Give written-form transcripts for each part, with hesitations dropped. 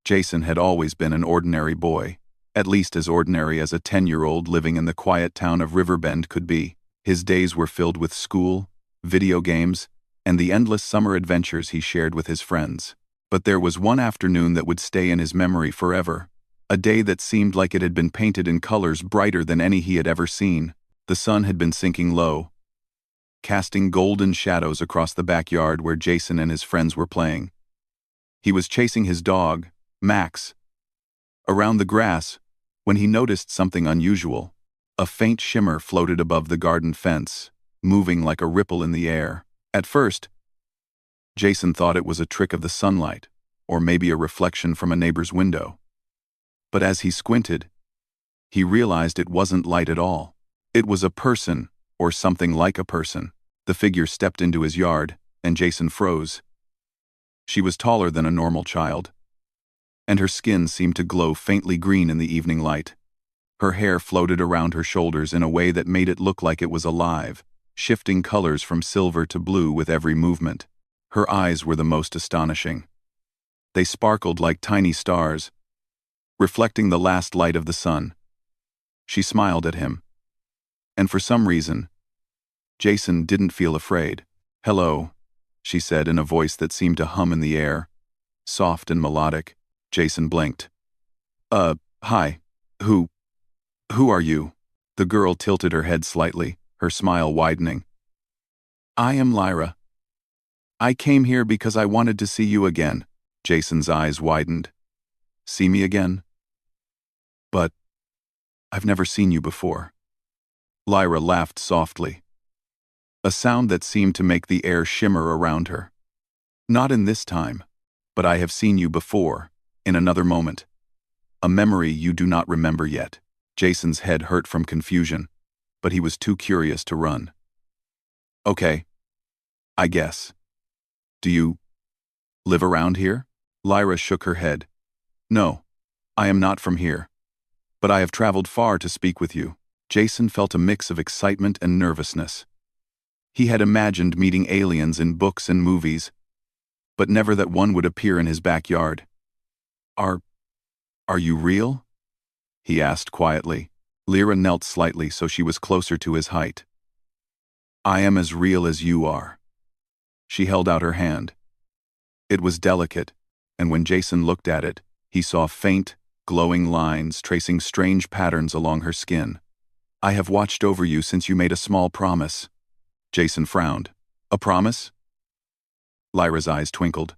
Jason had always been an ordinary boy, at least as ordinary as a 10-year-old living in the quiet town of Riverbend could be. His days were filled with school, video games, and the endless summer adventures he shared with his friends. But there was one afternoon that would stay in his memory forever, a day that seemed like it had been painted in colors brighter than any he had ever seen. The sun had been sinking low, casting golden shadows across the backyard where Jason and his friends were playing. He was chasing his dog, Max, around the grass when he noticed something unusual. A faint shimmer floated above the garden fence, moving like a ripple in the air. At first, Jason thought it was a trick of the sunlight, or maybe a reflection from a neighbor's window. But as he squinted, he realized it wasn't light at all. It was a person, or something like a person. The figure stepped into his yard, and Jason froze. She was taller than a normal child, and her skin seemed to glow faintly green in the evening light. Her hair floated around her shoulders in a way that made it look like it was alive, shifting colors from silver to blue with every movement. Her eyes were the most astonishing. They sparkled like tiny stars, reflecting the last light of the sun. She smiled at him, and for some reason, Jason didn't feel afraid. "Hello," she said in a voice that seemed to hum in the air, soft and melodic. Jason blinked. Hi. Who are you?" The girl tilted her head slightly, her smile widening. "I am Lyra. I came here because I wanted to see you again." Jason's eyes widened. "See me again? But I've never seen you before." Lyra laughed softly, a sound that seemed to make the air shimmer around her. "Not in this time, but I have seen you before, in another moment. A memory you do not remember yet." Jason's head hurt from confusion, but he was too curious to run. "Okay, I guess. Do you live around here?" Lyra shook her head. "No, I am not from here, but I have traveled far to speak with you." Jason felt a mix of excitement and nervousness. He had imagined meeting aliens in books and movies, but never that one would appear in his backyard. Are you real?" he asked quietly. Lyra knelt slightly so she was closer to his height. "I am as real as you are." She held out her hand. It was delicate, and when Jason looked at it, he saw faint, glowing lines tracing strange patterns along her skin. "I have watched over you since you made a small promise." Jason frowned. "A promise?" Lyra's eyes twinkled.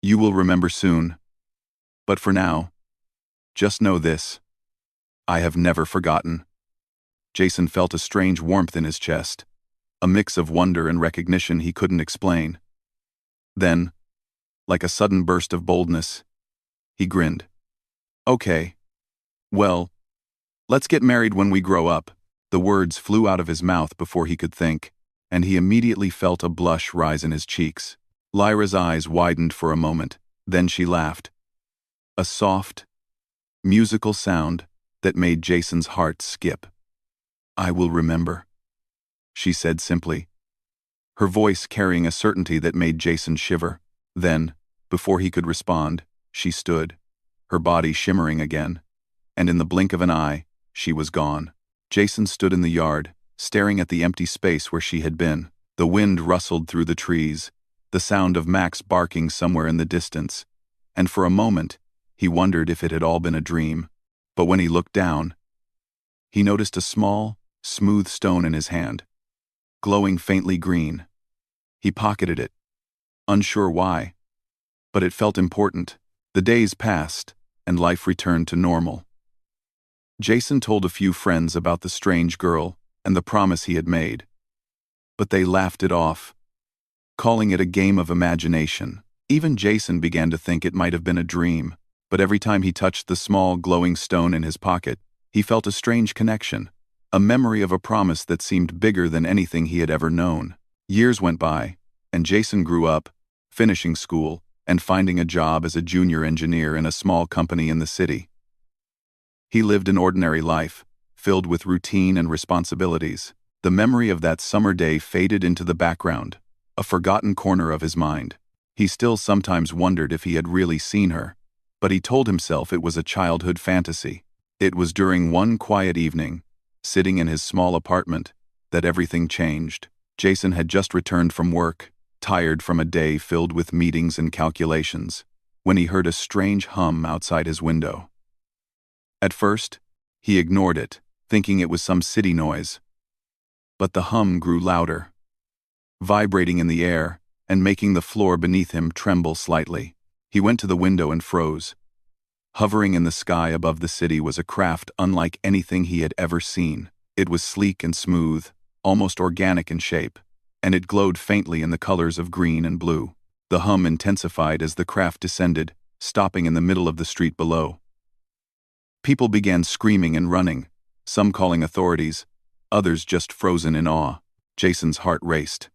"You will remember soon. But for now, just know this. I have never forgotten." Jason felt a strange warmth in his chest, a mix of wonder and recognition he couldn't explain. Then, like a sudden burst of boldness, he grinned. "Okay. Well, let's get married when we grow up." The words flew out of his mouth before he could think, and he immediately felt a blush rise in his cheeks. Lyra's eyes widened for a moment, then she laughed. A soft, musical sound that made Jason's heart skip. "I will remember," she said simply, her voice carrying a certainty that made Jason shiver. Then, before he could respond, she stood, her body shimmering again, and in the blink of an eye, she was gone. Jason stood in the yard, staring at the empty space where she had been. The wind rustled through the trees, the sound of Max barking somewhere in the distance, and for a moment, he wondered if it had all been a dream. But when he looked down, he noticed a small, smooth stone in his hand, glowing faintly green. He pocketed it, unsure why, but it felt important. The days passed, and life returned to normal. Jason told a few friends about the strange girl and the promise he had made, but they laughed it off, calling it a game of imagination. Even Jason began to think it might have been a dream, but every time he touched the small, glowing stone in his pocket, he felt a strange connection, a memory of a promise that seemed bigger than anything he had ever known. Years went by, and Jason grew up, finishing school, and finding a job as a junior engineer in a small company in the city. He lived an ordinary life, filled with routine and responsibilities. The memory of that summer day faded into the background, a forgotten corner of his mind. He still sometimes wondered if he had really seen her, but he told himself it was a childhood fantasy. It was during one quiet evening, sitting in his small apartment, that everything changed. Jason had just returned from work, tired from a day filled with meetings and calculations, when he heard a strange hum outside his window. At first, he ignored it, thinking it was some city noise. But the hum grew louder, vibrating in the air and making the floor beneath him tremble slightly. He went to the window and froze. Hovering in the sky above the city was a craft unlike anything he had ever seen. It was sleek and smooth, almost organic in shape, and it glowed faintly in the colors of green and blue. The hum intensified as the craft descended, stopping in the middle of the street below. People began screaming and running, some calling authorities, others just frozen in awe. Jason's heart raced.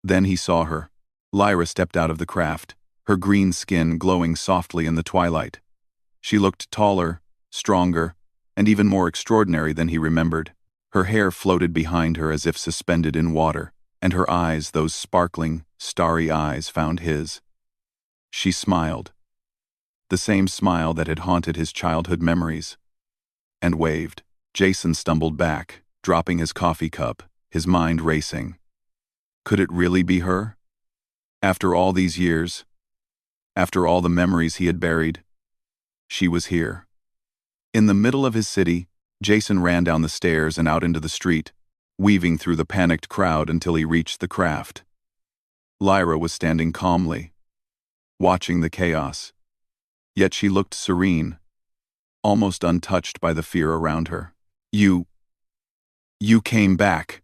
Then he saw her. Lyra stepped out of the craft, her green skin glowing softly in the twilight. She looked taller, stronger, and even more extraordinary than he remembered. Her hair floated behind her as if suspended in water, and her eyes, those sparkling, starry eyes, found his. She smiled. The same smile that had haunted his childhood memories. And waved. Jason stumbled back, dropping his coffee cup, his mind racing. Could it really be her? After all these years, after all the memories he had buried, she was here. In the middle of his city, Jason ran down the stairs and out into the street, weaving through the panicked crowd until he reached the craft. Lyra was standing calmly, watching the chaos. Yet she looked serene, almost untouched by the fear around her. You came back,"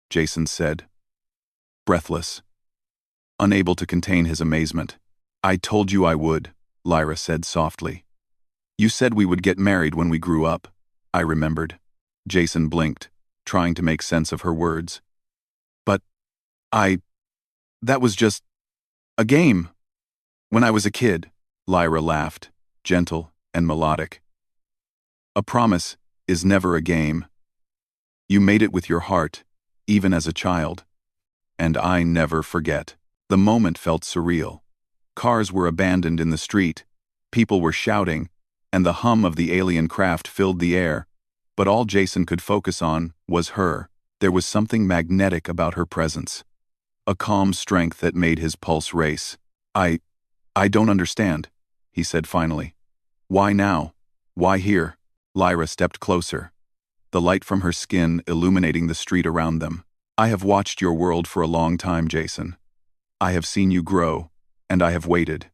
Jason said, breathless, unable to contain his amazement. "I told you I would," Lyra said softly. "You said we would get married when we grew up," I remembered. Jason blinked, trying to make sense of her words. "But that was just a game. When I was a kid," Lyra laughed, gentle and melodic. "A promise is never a game. You made it with your heart, even as a child. And I never forget." The moment felt surreal. Cars were abandoned in the street, people were shouting, and the hum of the alien craft filled the air. But all Jason could focus on was her. There was something magnetic about her presence. A calm strength that made his pulse race. I don't understand," he said finally. "Why now? Why here?" Lyra stepped closer, the light from her skin illuminating the street around them. "I have watched your world for a long time, Jason. I have seen you grow, and I have waited.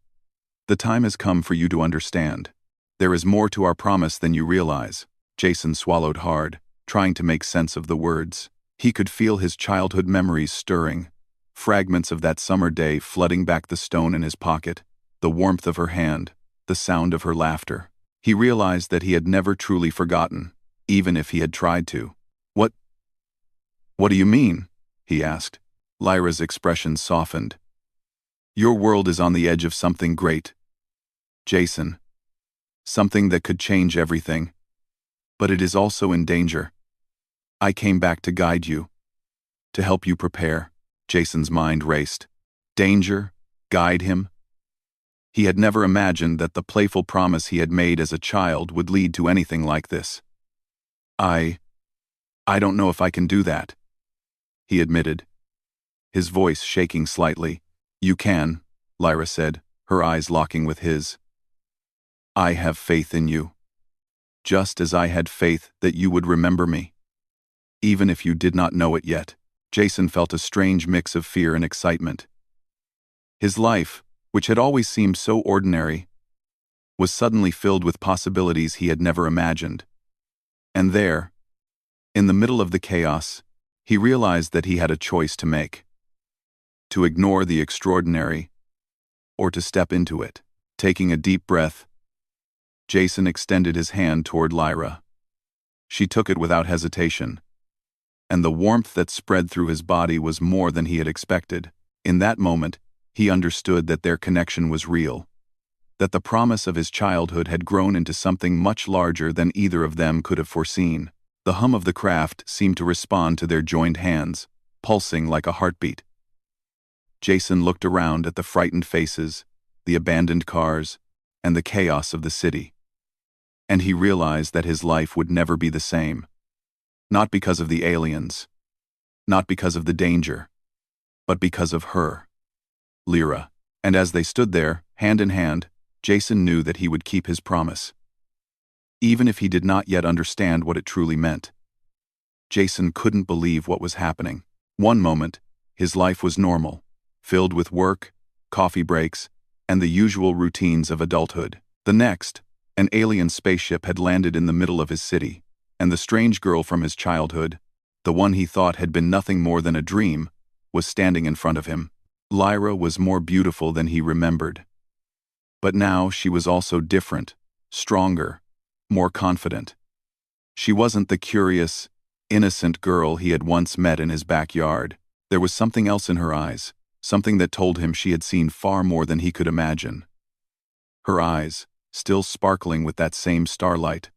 The time has come for you to understand. There is more to our promise than you realize." Jason swallowed hard, trying to make sense of the words. He could feel his childhood memories stirring, fragments of that summer day flooding back the stone in his pocket, the warmth of her hand, the sound of her laughter. He realized that he had never truly forgotten, even if he had tried to. What do you mean?" he asked. Lyra's expression softened. "Your world is on the edge of something great, Jason. Something that could change everything. But it is also in danger. I came back to guide you, to help you prepare." Jason's mind raced. Danger? Guide him? He had never imagined that the playful promise he had made as a child would lead to anything like this. I don't know if I can do that," he admitted, his voice shaking slightly. "You can," Lyra said, her eyes locking with his. "I have faith in you. Just as I had faith that you would remember me. Even if you did not know it yet." Jason felt a strange mix of fear and excitement. His life, which had always seemed so ordinary, was suddenly filled with possibilities he had never imagined. And there, in the middle of the chaos, he realized that he had a choice to make. To ignore the extraordinary, or to step into it. Taking a deep breath, Jason extended his hand toward Lyra. She took it without hesitation, and the warmth that spread through his body was more than he had expected. In that moment, he understood that their connection was real, that the promise of his childhood had grown into something much larger than either of them could have foreseen. The hum of the craft seemed to respond to their joined hands, pulsing like a heartbeat. Jason looked around at the frightened faces, the abandoned cars, and the chaos of the city. And he realized that his life would never be the same. Not because of the aliens, not because of the danger, but because of her, Lyra. And as they stood there, hand in hand, Jason knew that he would keep his promise. Even if he did not yet understand what it truly meant. Jason couldn't believe what was happening. One moment, his life was normal, filled with work, coffee breaks, and the usual routines of adulthood. The next, an alien spaceship had landed in the middle of his city, and the strange girl from his childhood, the one he thought had been nothing more than a dream, was standing in front of him. Lyra was more beautiful than he remembered. But now she was also different, stronger, more confident. She wasn't the curious, innocent girl he had once met in his backyard. There was something else in her eyes, something that told him she had seen far more than he could imagine. Her eyes, still sparkling with that same starlight,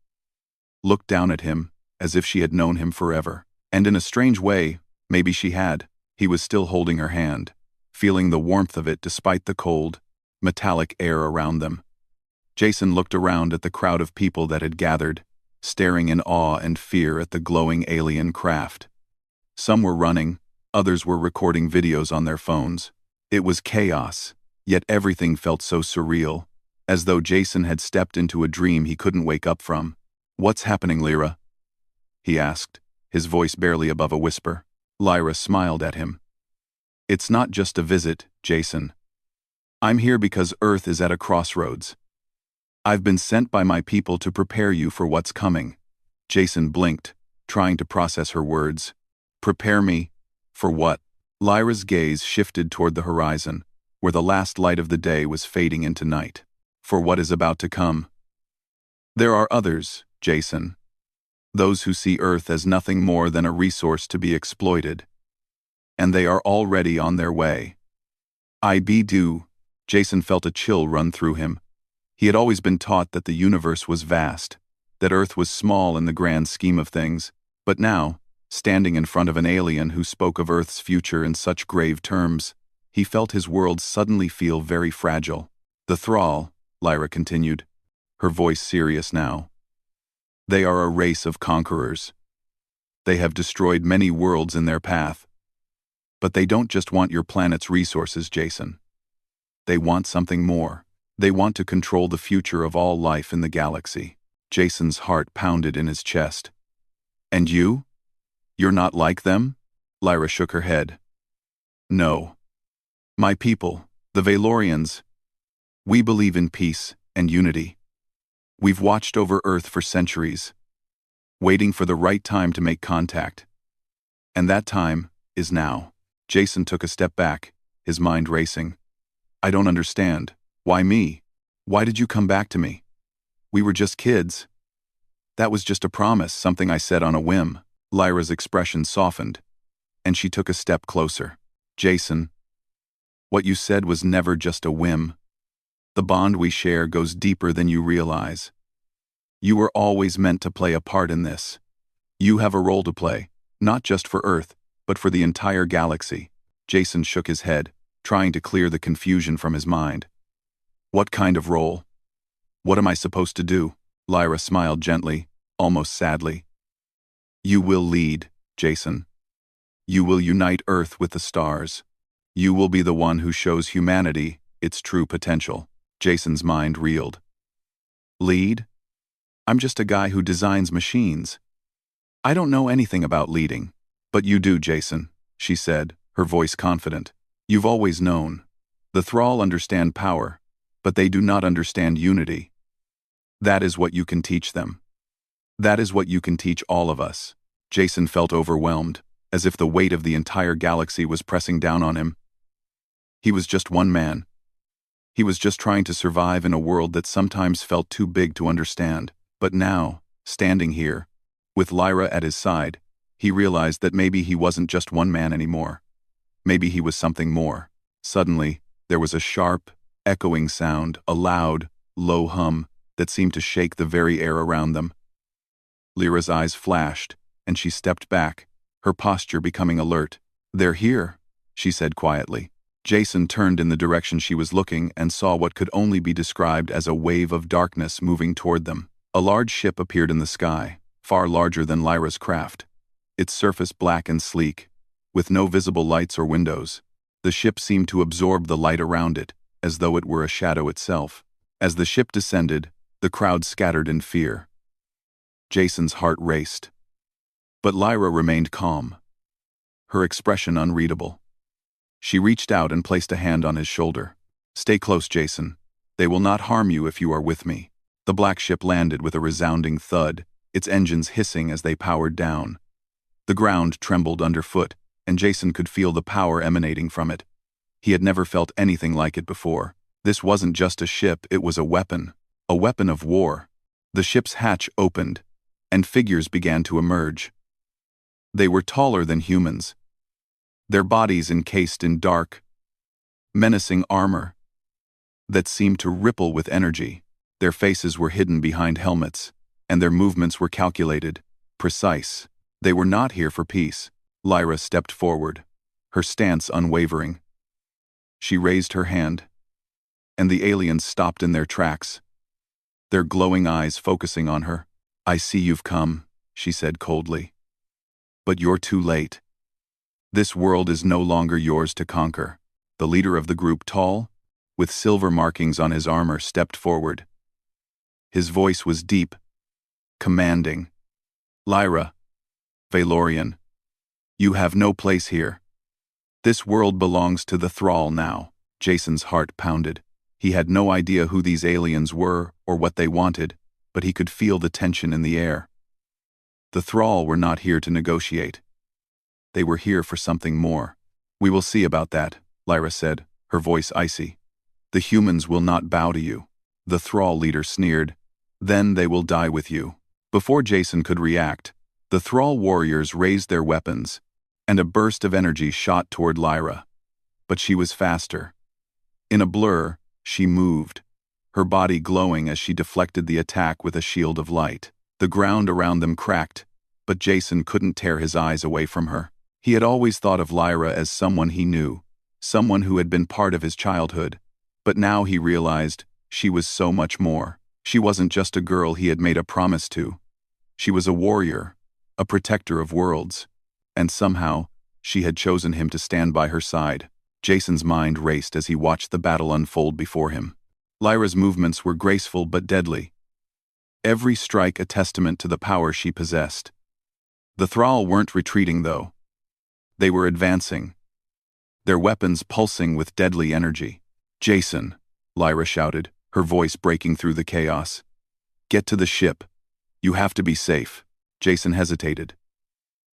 looked down at him as if she had known him forever. And in a strange way, maybe she had, he was still holding her hand, feeling the warmth of it despite the cold, metallic air around them. Jason looked around at the crowd of people that had gathered, staring in awe and fear at the glowing alien craft. Some were running, others were recording videos on their phones. It was chaos, yet everything felt so surreal, as though Jason had stepped into a dream he couldn't wake up from. "What's happening, Lyra?" he asked, his voice barely above a whisper. Lyra smiled at him. "It's not just a visit, Jason. I'm here because Earth is at a crossroads. I've been sent by my people to prepare you for what's coming." Jason blinked, trying to process her words. "Prepare me? For what?" Lyra's gaze shifted toward the horizon, where the last light of the day was fading into night. "For what is about to come. There are others, Jason. Those who see Earth as nothing more than a resource to be exploited. And they are already on their way." "I be do." Jason felt a chill run through him. He had always been taught that the universe was vast, that Earth was small in the grand scheme of things, but now, standing in front of an alien who spoke of Earth's future in such grave terms, he felt his world suddenly feel very fragile. "The Thrall," Lyra continued, her voice serious now. "They are a race of conquerors. They have destroyed many worlds in their path. But they don't just want your planet's resources, Jason. They want something more. They want to control the future of all life in the galaxy." Jason's heart pounded in his chest. "And you? You're not like them?" Lyra shook her head. "No. My people, the Valorians, we believe in peace and unity. We've watched over Earth for centuries, waiting for the right time to make contact. And that time is now." Jason took a step back, his mind racing. "I don't understand. Why me? Why did you come back to me? We were just kids. That was just a promise, something I said on a whim." Lyra's expression softened, and she took a step closer. "Jason, what you said was never just a whim. The bond we share goes deeper than you realize. You were always meant to play a part in this. You have a role to play, not just for Earth, but for the entire galaxy." Jason shook his head, trying to clear the confusion from his mind. "What kind of role? What am I supposed to do?" Lyra smiled gently, almost sadly. "You will lead, Jason. You will unite Earth with the stars. You will be the one who shows humanity its true potential." Jason's mind reeled. "Lead? I'm just a guy who designs machines. I don't know anything about leading." "But you do, Jason," she said, her voice confident. "You've always known. The Thrall understand power, but they do not understand unity. That is what you can teach them. That is what you can teach all of us." Jason felt overwhelmed, as if the weight of the entire galaxy was pressing down on him. He was just one man. He was just trying to survive in a world that sometimes felt too big to understand. But now, standing here, with Lyra at his side, he realized that maybe he wasn't just one man anymore. Maybe he was something more. Suddenly, there was a sharp, echoing sound, a loud, low hum that seemed to shake the very air around them. Lyra's eyes flashed, and she stepped back, her posture becoming alert. "They're here," she said quietly. Jason turned in the direction she was looking and saw what could only be described as a wave of darkness moving toward them. A large ship appeared in the sky, far larger than Lyra's craft. Its surface black and sleek, with no visible lights or windows. The ship seemed to absorb the light around it, as though it were a shadow itself. As the ship descended, the crowd scattered in fear. Jason's heart raced. But Lyra remained calm, her expression unreadable. She reached out and placed a hand on his shoulder. "Stay close, Jason. They will not harm you if you are with me." The black ship landed with a resounding thud, its engines hissing as they powered down. The ground trembled underfoot, and Jason could feel the power emanating from it. He had never felt anything like it before. This wasn't just a ship, it was a weapon of war. The ship's hatch opened, and figures began to emerge. They were taller than humans, their bodies encased in dark, menacing armor that seemed to ripple with energy. Their faces were hidden behind helmets, and their movements were calculated, precise. They were not here for peace. Lyra stepped forward, her stance unwavering. She raised her hand, and the aliens stopped in their tracks, their glowing eyes focusing on her. "I see you've come," she said coldly. "But you're too late. This world is no longer yours to conquer." The leader of the group, tall, with silver markings on his armor, stepped forward. His voice was deep, commanding. "Lyra, Valorian, you have no place here. This world belongs to the thrall now." Jason's heart pounded. He had no idea who these aliens were or what they wanted, but he could feel the tension in the air. The thrall were not here to negotiate. They were here for something more. "We will see about that," Lyra said, her voice icy. "The humans will not bow to you." The thrall leader sneered. "Then they will die with you." Before Jason could react, the thrall warriors raised their weapons, and a burst of energy shot toward Lyra. But she was faster. In a blur, she moved, her body glowing as she deflected the attack with a shield of light. The ground around them cracked, but Jason couldn't tear his eyes away from her. He had always thought of Lyra as someone he knew, someone who had been part of his childhood, but now he realized she was so much more. She wasn't just a girl he had made a promise to. She was a warrior, a protector of worlds, and somehow, she had chosen him to stand by her side. Jason's mind raced as he watched the battle unfold before him. Lyra's movements were graceful but deadly, every strike a testament to the power she possessed. The thrall weren't retreating, though. They were advancing, their weapons pulsing with deadly energy. "Jason," Lyra shouted, her voice breaking through the chaos. "Get to the ship. You have to be safe." Jason hesitated,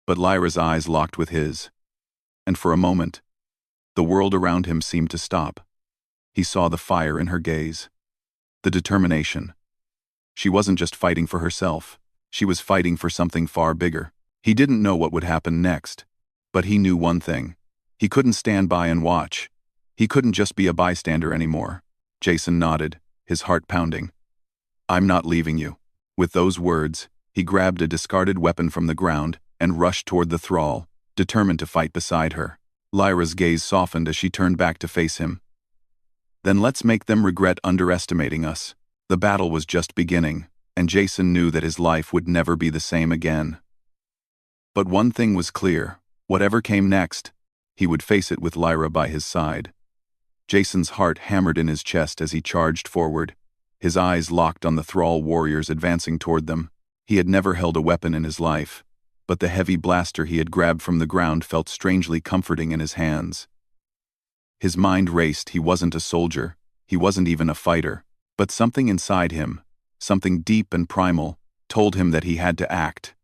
but Lyra's eyes locked with his, and for a moment, the world around him seemed to stop. He saw the fire in her gaze, the determination. She wasn't just fighting for herself, she was fighting for something far bigger. He didn't know what would happen next, but he knew one thing. He couldn't stand by and watch. He couldn't just be a bystander anymore. Jason nodded, his heart pounding. "I'm not leaving you." With those words, he grabbed a discarded weapon from the ground and rushed toward the thrall, determined to fight beside her. Lyra's gaze softened as she turned back to face him. "Then let's make them regret underestimating us." The battle was just beginning, and Jason knew that his life would never be the same again. But one thing was clear. Whatever came next, he would face it with Lyra by his side. Jason's heart hammered in his chest as he charged forward, his eyes locked on the thrall warriors advancing toward them. He had never held a weapon in his life, but the heavy blaster he had grabbed from the ground felt strangely comforting in his hands. His mind raced. He wasn't a soldier, he wasn't even a fighter, but something inside him, something deep and primal, told him that he had to act.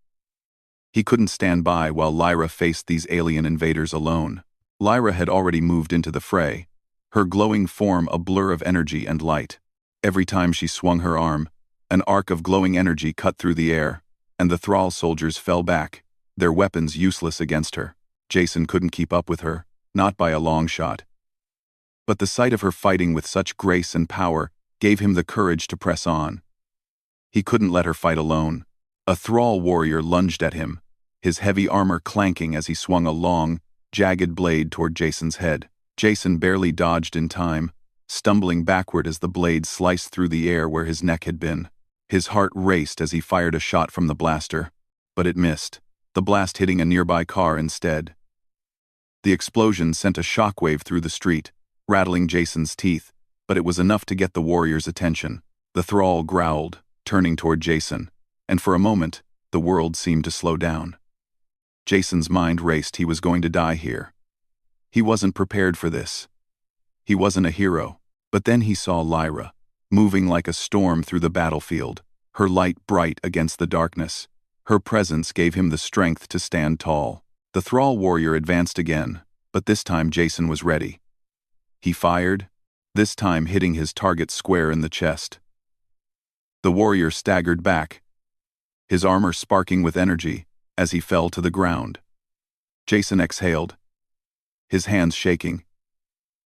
He couldn't stand by while Lyra faced these alien invaders alone. Lyra had already moved into the fray, her glowing form a blur of energy and light. Every time she swung her arm, an arc of glowing energy cut through the air, and the thrall soldiers fell back, their weapons useless against her. Jason couldn't keep up with her, not by a long shot. But the sight of her fighting with such grace and power gave him the courage to press on. He couldn't let her fight alone. A thrall warrior lunged at him, his heavy armor clanking as he swung a long, jagged blade toward Jason's head. Jason barely dodged in time, stumbling backward as the blade sliced through the air where his neck had been. His heart raced as he fired a shot from the blaster, but it missed, the blast hitting a nearby car instead. The explosion sent a shockwave through the street, rattling Jason's teeth, but it was enough to get the warrior's attention. The thrall growled, turning toward Jason, and for a moment, the world seemed to slow down. Jason's mind raced. He was going to die here. He wasn't prepared for this. He wasn't a hero. But then he saw Lyra, moving like a storm through the battlefield, her light bright against the darkness. Her presence gave him the strength to stand tall. The thrall warrior advanced again, but this time Jason was ready. He fired, this time hitting his target square in the chest. The warrior staggered back, his armor sparking with energy as he fell to the ground. Jason exhaled, his hands shaking.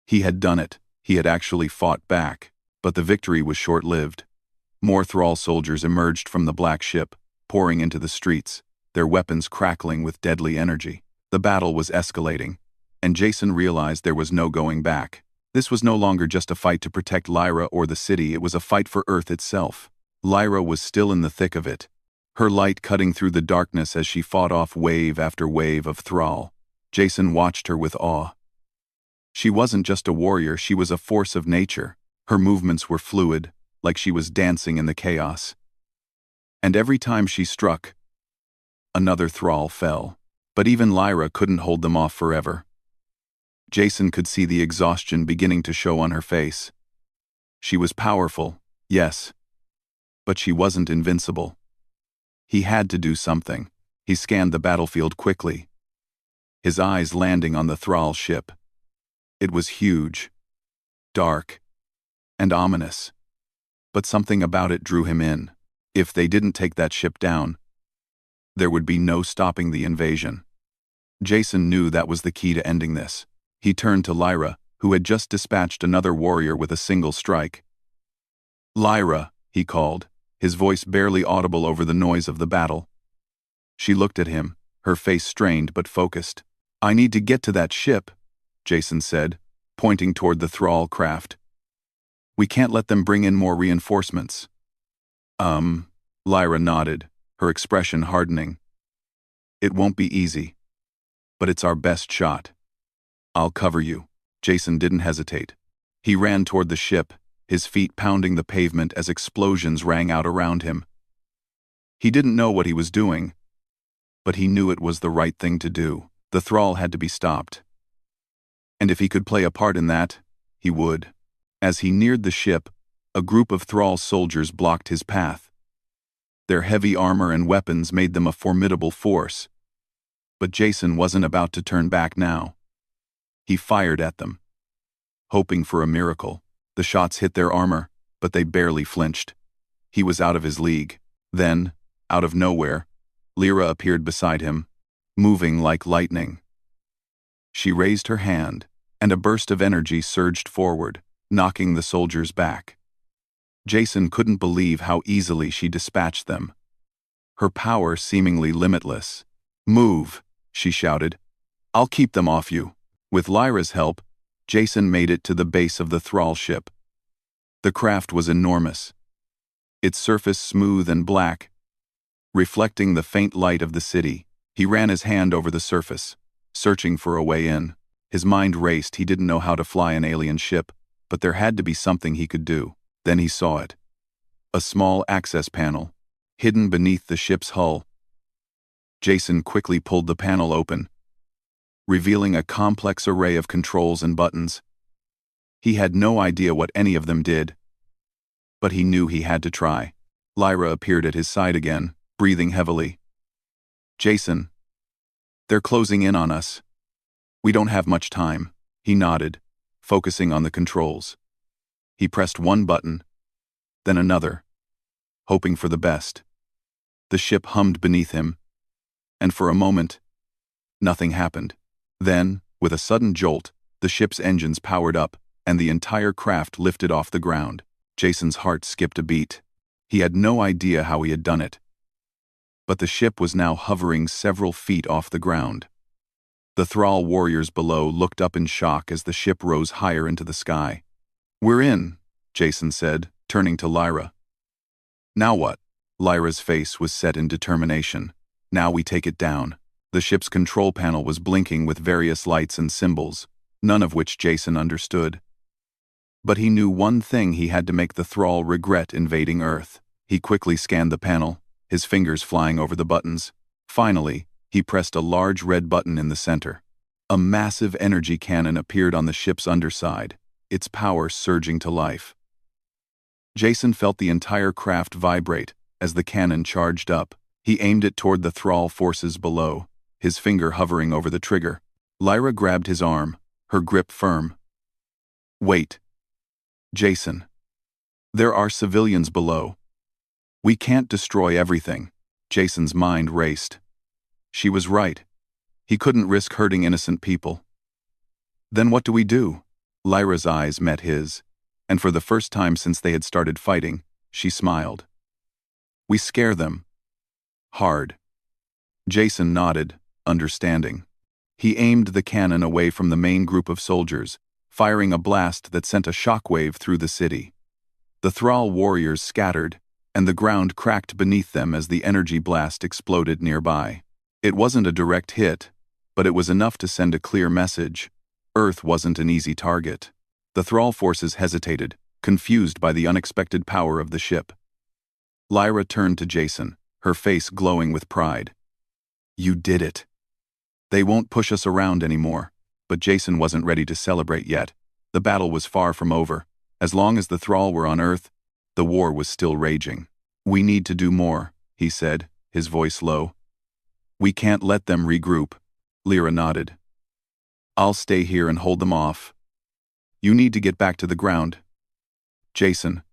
He had done it. He had actually fought back, but the victory was short-lived. More thrall soldiers emerged from the black ship, pouring into the streets, their weapons crackling with deadly energy. The battle was escalating, and Jason realized there was no going back. This was no longer just a fight to protect Lyra or the city, it was a fight for Earth itself. Lyra was still in the thick of it, her light cutting through the darkness as she fought off wave after wave of thrall. Jason watched her with awe. She wasn't just a warrior, she was a force of nature. Her movements were fluid, like she was dancing in the chaos. And every time she struck, another thrall fell. But even Lyra couldn't hold them off forever. Jason could see the exhaustion beginning to show on her face. She was powerful, yes, but she wasn't invincible. He had to do something. He scanned the battlefield quickly, his eyes landing on the thrall ship. It was huge, dark, and ominous. But something about it drew him in. If they didn't take that ship down, there would be no stopping the invasion. Jason knew that was the key to ending this. He turned to Lyra, who had just dispatched another warrior with a single strike. "Lyra," he called, his voice barely audible over the noise of the battle. She looked at him, her face strained but focused. "I need to get to that ship," Jason said, pointing toward the thrall craft. "We can't let them bring in more reinforcements." Lyra nodded, her expression hardening. "It won't be easy, but it's our best shot. I'll cover you." Jason didn't hesitate. He ran toward the ship, his feet pounding the pavement as explosions rang out around him. He didn't know what he was doing, but he knew it was the right thing to do. The thrall had to be stopped. And if he could play a part in that, he would. As he neared the ship, a group of thrall soldiers blocked his path. Their heavy armor and weapons made them a formidable force. But Jason wasn't about to turn back now. He fired at them, hoping for a miracle. The shots hit their armor, but they barely flinched. He was out of his league. Then, out of nowhere, Lyra appeared beside him, moving like lightning. She raised her hand, and a burst of energy surged forward, knocking the soldiers back. Jason couldn't believe how easily she dispatched them. Her power seemingly limitless. "Move," she shouted. "I'll keep them off you." With Lyra's help, Jason made it to the base of the thrall ship. The craft was enormous, its surface smooth and black, reflecting the faint light of the city. He ran his hand over the surface, searching for a way in. His mind raced. He didn't know how to fly an alien ship, but there had to be something he could do. Then he saw it. A small access panel, hidden beneath the ship's hull. Jason quickly pulled the panel open, revealing a complex array of controls and buttons. He had no idea what any of them did, but he knew he had to try. Lyra appeared at his side again, breathing heavily. "Jason, they're closing in on us. We don't have much time." He nodded, focusing on the controls. He pressed one button, then another, hoping for the best. The ship hummed beneath him, and for a moment, nothing happened. Then, with a sudden jolt, the ship's engines powered up, and the entire craft lifted off the ground. Jason's heart skipped a beat. He had no idea how he had done it. But the ship was now hovering several feet off the ground. The Thrall warriors below looked up in shock as the ship rose higher into the sky. "We're in," Jason said, turning to Lyra. "Now what?" Lyra's face was set in determination. "Now we take it down." The ship's control panel was blinking with various lights and symbols, none of which Jason understood. But he knew one thing: he had to make the Thrall regret invading Earth. He quickly scanned the panel, his fingers flying over the buttons. Finally, he pressed a large red button in the center. A massive energy cannon appeared on the ship's underside, its power surging to life. Jason felt the entire craft vibrate as the cannon charged up. He aimed it toward the Thrall forces below, his finger hovering over the trigger. Lyra grabbed his arm, her grip firm. "Wait. Jason. There are civilians below. We can't destroy everything." Jason's mind raced. She was right. He couldn't risk hurting innocent people. "Then what do we do?" Lyra's eyes met his, and for the first time since they had started fighting, she smiled. "We scare them. Hard." Jason nodded, understanding. He aimed the cannon away from the main group of soldiers, firing a blast that sent a shockwave through the city. The Thrall warriors scattered, and the ground cracked beneath them as the energy blast exploded nearby. It wasn't a direct hit, but it was enough to send a clear message. Earth wasn't an easy target. The Thrall forces hesitated, confused by the unexpected power of the ship. Lyra turned to Jason, her face glowing with pride. "You did it. They won't push us around anymore." But Jason wasn't ready to celebrate yet. The battle was far from over. As long as the Thrall were on Earth, the war was still raging. "We need to do more," he said, his voice low. "We can't let them regroup." Lyra nodded. "I'll stay here and hold them off. You need to get back to the ground. Jason,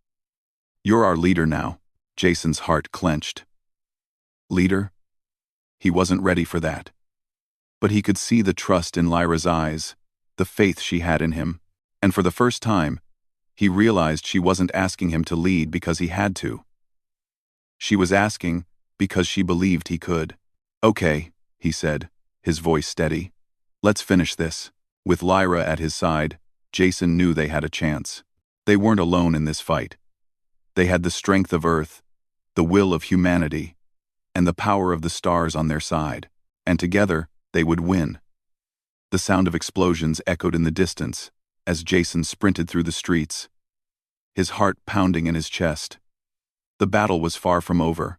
you're our leader now." Jason's heart clenched. Leader? He wasn't ready for that. But he could see the trust in Lyra's eyes, the faith she had in him, and for the first time, he realized she wasn't asking him to lead because he had to. She was asking because she believed he could. "Okay," he said, his voice steady. "Let's finish this." With Lyra at his side, Jason knew they had a chance. They weren't alone in this fight. They had the strength of Earth, the will of humanity, and the power of the stars on their side, and together, they would win. The sound of explosions echoed in the distance as Jason sprinted through the streets, his heart pounding in his chest. The battle was far from over,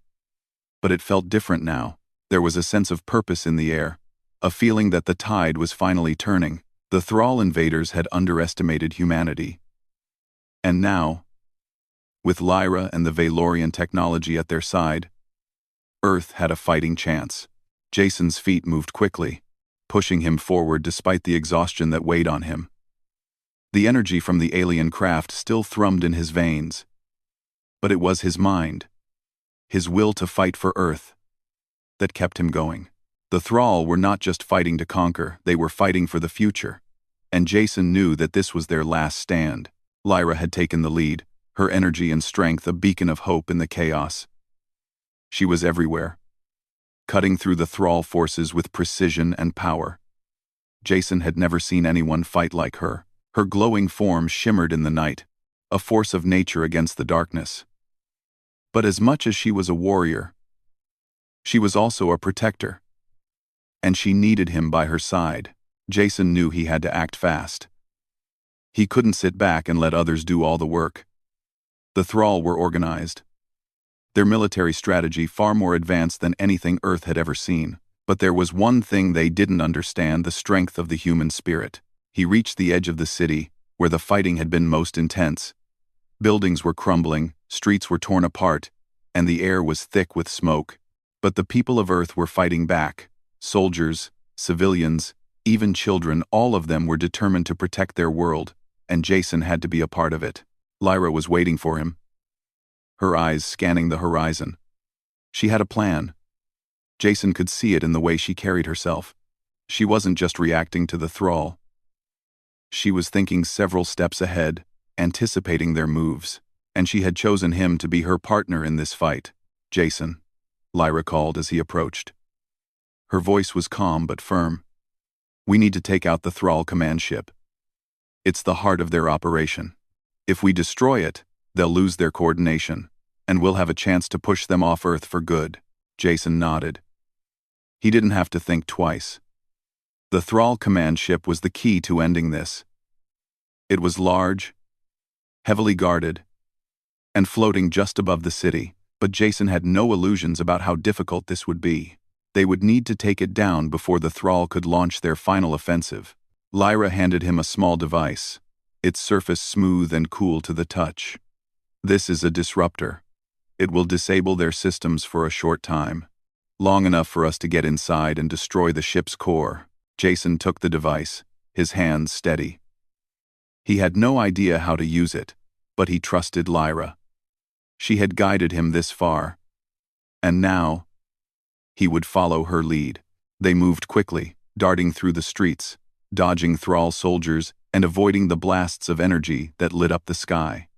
but it felt different now. There was a sense of purpose in the air, a feeling that the tide was finally turning. The Thrall invaders had underestimated humanity. And now, with Lyra and the Valorian technology at their side, Earth had a fighting chance. Jason's feet moved quickly, pushing him forward despite the exhaustion that weighed on him. The energy from the alien craft still thrummed in his veins. But it was his mind, his will to fight for Earth, that kept him going. The Thrall were not just fighting to conquer, they were fighting for the future. And Jason knew that this was their last stand. Lyra had taken the lead, her energy and strength a beacon of hope in the chaos. She was everywhere, cutting through the Thrall forces with precision and power. Jason had never seen anyone fight like her. Her glowing form shimmered in the night, a force of nature against the darkness. But as much as she was a warrior, she was also a protector. And she needed him by her side. Jason knew he had to act fast. He couldn't sit back and let others do all the work. The Thrall were organized, their military strategy far more advanced than anything Earth had ever seen. But there was one thing they didn't understand: the strength of the human spirit. He reached the edge of the city, where the fighting had been most intense. Buildings were crumbling, streets were torn apart, and the air was thick with smoke. But the people of Earth were fighting back. Soldiers, civilians, even children, all of them were determined to protect their world, and Jason had to be a part of it. Lyra was waiting for him, her eyes scanning the horizon. She had a plan. Jason could see it in the way she carried herself. She wasn't just reacting to the Thrall. She was thinking several steps ahead, anticipating their moves, and she had chosen him to be her partner in this fight. "Jason," Lyra called as he approached. Her voice was calm but firm. We need to take out the Thrall command ship. It's the heart of their operation. If we destroy it, they'll lose their coordination, and we'll have a chance to push them off Earth for good." Jason nodded. He didn't have to think twice. The Thrall command ship was the key to ending this. It was large, heavily guarded, and floating just above the city, but Jason had no illusions about how difficult this would be. They would need to take it down before the Thrall could launch their final offensive. Lyra handed him a small device, its surface smooth and cool to the touch. "This is a disruptor. It will disable their systems for a short time, long enough for us to get inside and destroy the ship's core." Jason took the device, his hands steady. He had no idea how to use it, but he trusted Lyra. She had guided him this far, and now he would follow her lead. They moved quickly, darting through the streets, dodging Thrall soldiers and avoiding the blasts of energy that lit up the sky.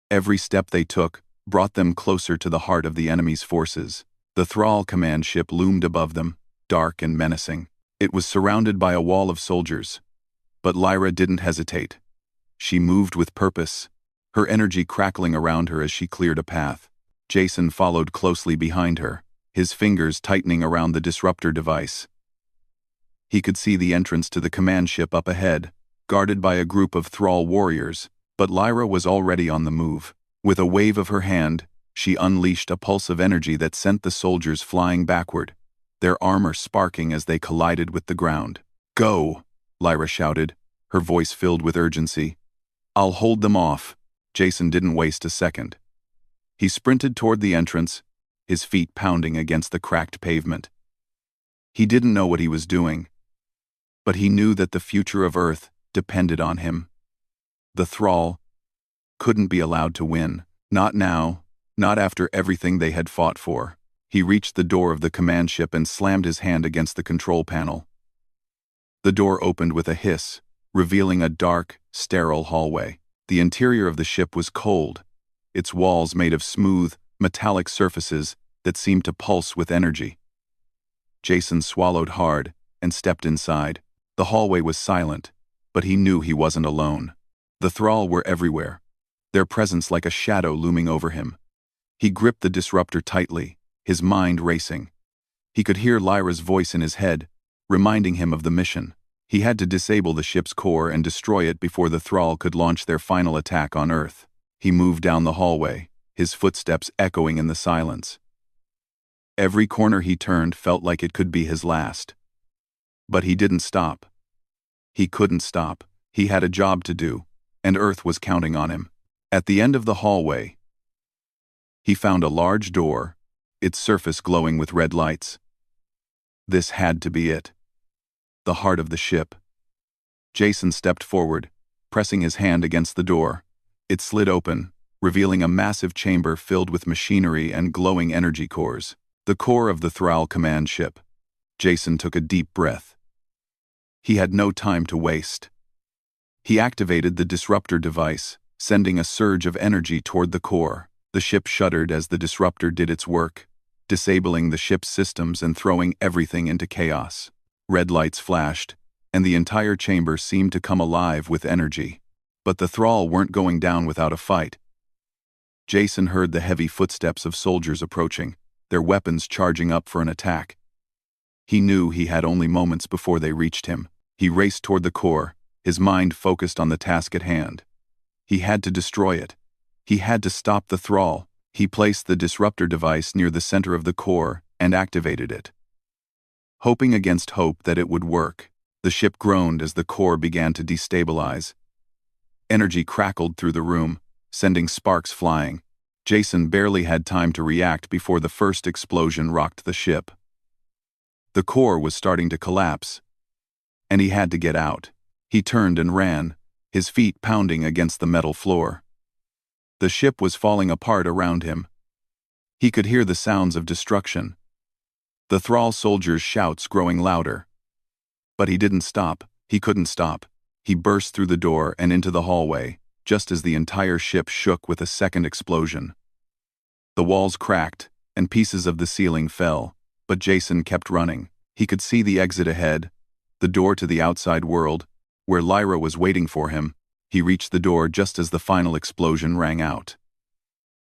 Every step they took brought them closer to the heart of the enemy's forces. The Thrall command ship loomed above them, dark and menacing. It was surrounded by a wall of soldiers, but Lyra didn't hesitate. She moved with purpose, her energy crackling around her as she cleared a path. Jason followed closely behind her, his fingers tightening around the disruptor device. He could see the entrance to the command ship up ahead, guarded by a group of Thrall warriors, but Lyra was already on the move. With a wave of her hand, she unleashed a pulse of energy that sent the soldiers flying backward, their armor sparking as they collided with the ground. "Go!" Lyra shouted, her voice filled with urgency. "I'll hold them off." Jason didn't waste a second. He sprinted toward the entrance, his feet pounding against the cracked pavement. He didn't know what he was doing, but he knew that the future of Earth depended on him. The Thrall couldn't be allowed to win. Not now, not after everything they had fought for. He reached the door of the command ship and slammed his hand against the control panel. The door opened with a hiss, revealing a dark, sterile hallway. The interior of the ship was cold, its walls made of smooth, metallic surfaces that seemed to pulse with energy. Jason swallowed hard and stepped inside. The hallway was silent, but he knew he wasn't alone. The Thrall were everywhere, their presence like a shadow looming over him. He gripped the disruptor tightly, his mind racing. He could hear Lyra's voice in his head, reminding him of the mission. He had to disable the ship's core and destroy it before the Thrall could launch their final attack on Earth. He moved down the hallway, his footsteps echoing in the silence. Every corner he turned felt like it could be his last. But he didn't stop. He couldn't stop. He had a job to do, and Earth was counting on him. At the end of the hallway, he found a large door, its surface glowing with red lights. This had to be it. The heart of the ship. Jason stepped forward, pressing his hand against the door. It slid open, revealing a massive chamber filled with machinery and glowing energy cores. The core of the Thrall command ship. Jason took a deep breath. He had no time to waste. He activated the disruptor device, sending a surge of energy toward the core. The ship shuddered as the disruptor did its work, disabling the ship's systems and throwing everything into chaos. Red lights flashed, and the entire chamber seemed to come alive with energy. But the Thrall weren't going down without a fight. Jason heard the heavy footsteps of soldiers approaching, their weapons charging up for an attack. He knew he had only moments before they reached him. He raced toward the core, his mind focused on the task at hand. He had to destroy it. He had to stop the Thrall. He placed the disruptor device near the center of the core and activated it. Hoping against hope that it would work, the ship groaned as the core began to destabilize. Energy crackled through the room, sending sparks flying. Jason barely had time to react before the first explosion rocked the ship. The core was starting to collapse, and he had to get out. He turned and ran, his feet pounding against the metal floor. The ship was falling apart around him. He could hear the sounds of destruction, the Thrall soldiers' shouts growing louder. But he didn't stop. He couldn't stop. He burst through the door and into the hallway, just as the entire ship shook with a second explosion. The walls cracked, and pieces of the ceiling fell, but Jason kept running. He could see the exit ahead, the door to the outside world, where Lyra was waiting for him. He reached the door just as the final explosion rang out.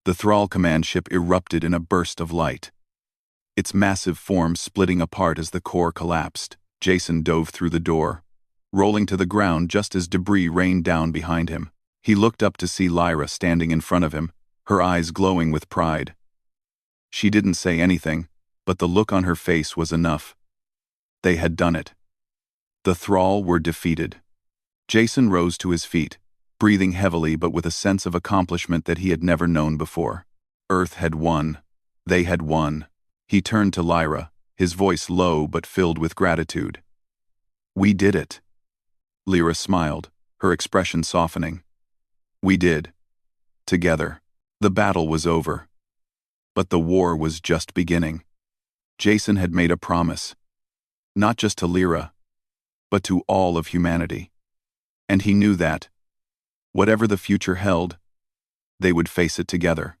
The Thrall command ship erupted in a burst of light, its massive form splitting apart as the core collapsed. Jason dove through the door, rolling to the ground just as debris rained down behind him. He looked up to see Lyra standing in front of him, her eyes glowing with pride. She didn't say anything, but the look on her face was enough. They had done it. The Thrall were defeated. Jason rose to his feet, breathing heavily but with a sense of accomplishment that he had never known before. Earth had won. They had won. He turned to Lyra, his voice low but filled with gratitude. "We did it." Lyra smiled, her expression softening. "We did. Together." The battle was over. But the war was just beginning. Jason had made a promise. Not just to Lyra, but to all of humanity. And he knew that, whatever the future held, they would face it together.